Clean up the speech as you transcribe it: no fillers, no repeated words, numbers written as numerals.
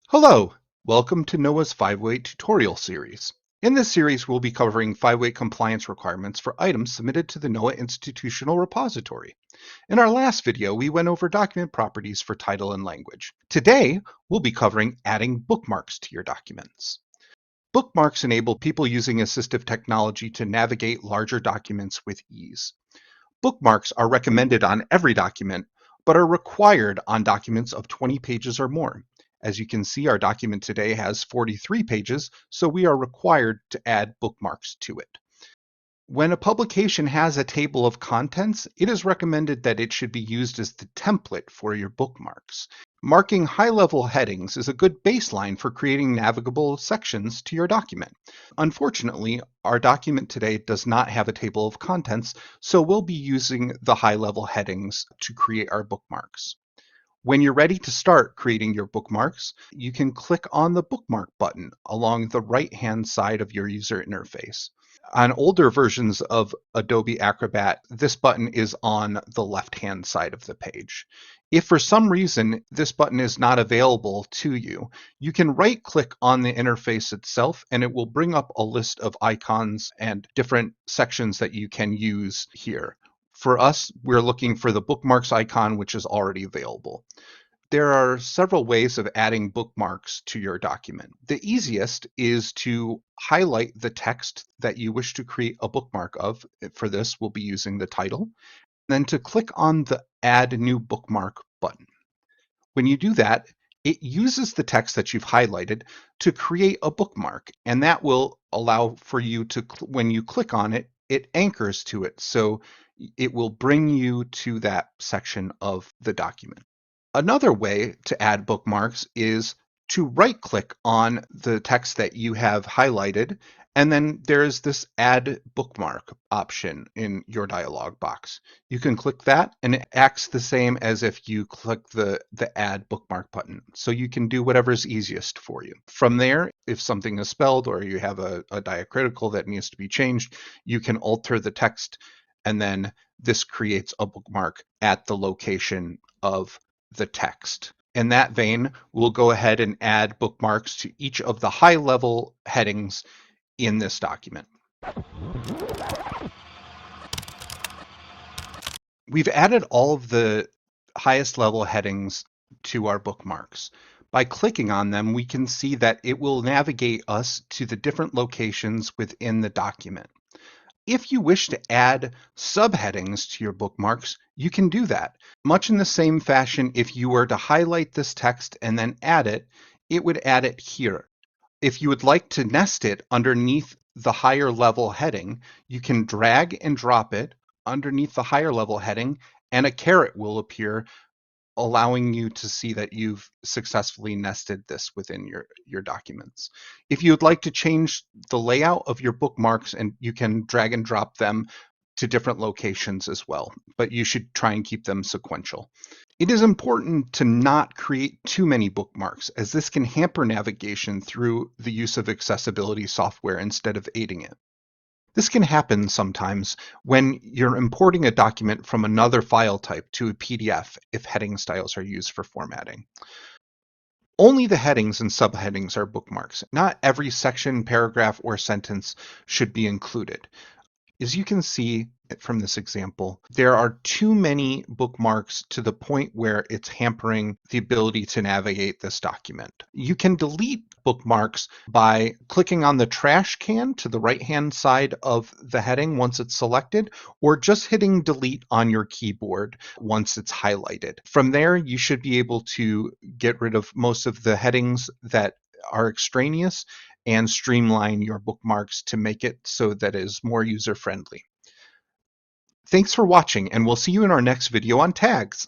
Hello, welcome to NOAA's 5-Way tutorial series. In this series, we'll be covering 5-Way compliance requirements for items submitted to the NOAA Institutional Repository. In our last video, we went over document properties for title and language. Today, we'll be covering adding bookmarks to your documents. Bookmarks enable people using assistive technology to navigate larger documents with ease. Bookmarks are recommended on every document, but are required on documents of 20 pages or more. As you can see, our document today has 43 pages, so we are required to add bookmarks to it. When a publication has a table of contents, it is recommended that it should be used as the template for your bookmarks. Marking high-level headings is a good baseline for creating navigable sections to your document. Unfortunately, our document today does not have a table of contents, so we'll be using the high-level headings to create our bookmarks. When you're ready to start creating your bookmarks, you can click on the bookmark button along the right-hand side of your user interface. On older versions of Adobe Acrobat, this button is on the left-hand side of the page. If for some reason this button is not available to you, you can right-click on the interface itself and it will bring up a list of icons and different sections that you can use here. For us, we're looking for the bookmarks icon, which is already available. There are several ways of adding bookmarks to your document. The easiest is to highlight the text that you wish to create a bookmark of. For this, we'll be using the title. Then to click on the Add New Bookmark button. When you do that, it uses the text that you've highlighted to create a bookmark, and that will allow for you to, when you click on it, it anchors to it, so it will bring you to that section of the document. Another way to add bookmarks is to right-click on the text that you have highlighted, and then there's this Add Bookmark option in your dialog box. You can click that, and it acts the same as if you click the Add Bookmark button. So you can do whatever's easiest for you. From there, if something is spelled or you have a diacritical that needs to be changed, you can alter the text, and then this creates a bookmark at the location of the text. In that vein, we'll go ahead and add bookmarks to each of the high-level headings in this document. We've added all of the highest level headings to our bookmarks. By clicking on them, we can see that it will navigate us to the different locations within the document. If you wish to add subheadings to your bookmarks, you can do that. Much in the same fashion, if you were to highlight this text and then add it, it would add it here. If you would like to nest it underneath the higher level heading, you can drag and drop it underneath the higher level heading, and a caret will appear, allowing you to see that you've successfully nested this within your documents. If you would like to change the layout of your bookmarks, and you can drag and drop them to different locations as well, but you should try and keep them sequential. It is important to not create too many bookmarks, as this can hamper navigation through the use of accessibility software instead of aiding it. This can happen sometimes when you're importing a document from another file type to a PDF if heading styles are used for formatting. Only the headings and subheadings are bookmarks. Not every section, paragraph, or sentence should be included. As you can see from this example, there are too many bookmarks to the point where it's hampering the ability to navigate this document. You can delete bookmarks by clicking on the trash can to the right-hand side of the heading once it's selected, or just hitting delete on your keyboard once it's highlighted. From there, you should be able to get rid of most of the headings that are extraneous and streamline your bookmarks to make it so that it is more user-friendly. Thanks for watching, and we'll see you in our next video on tags.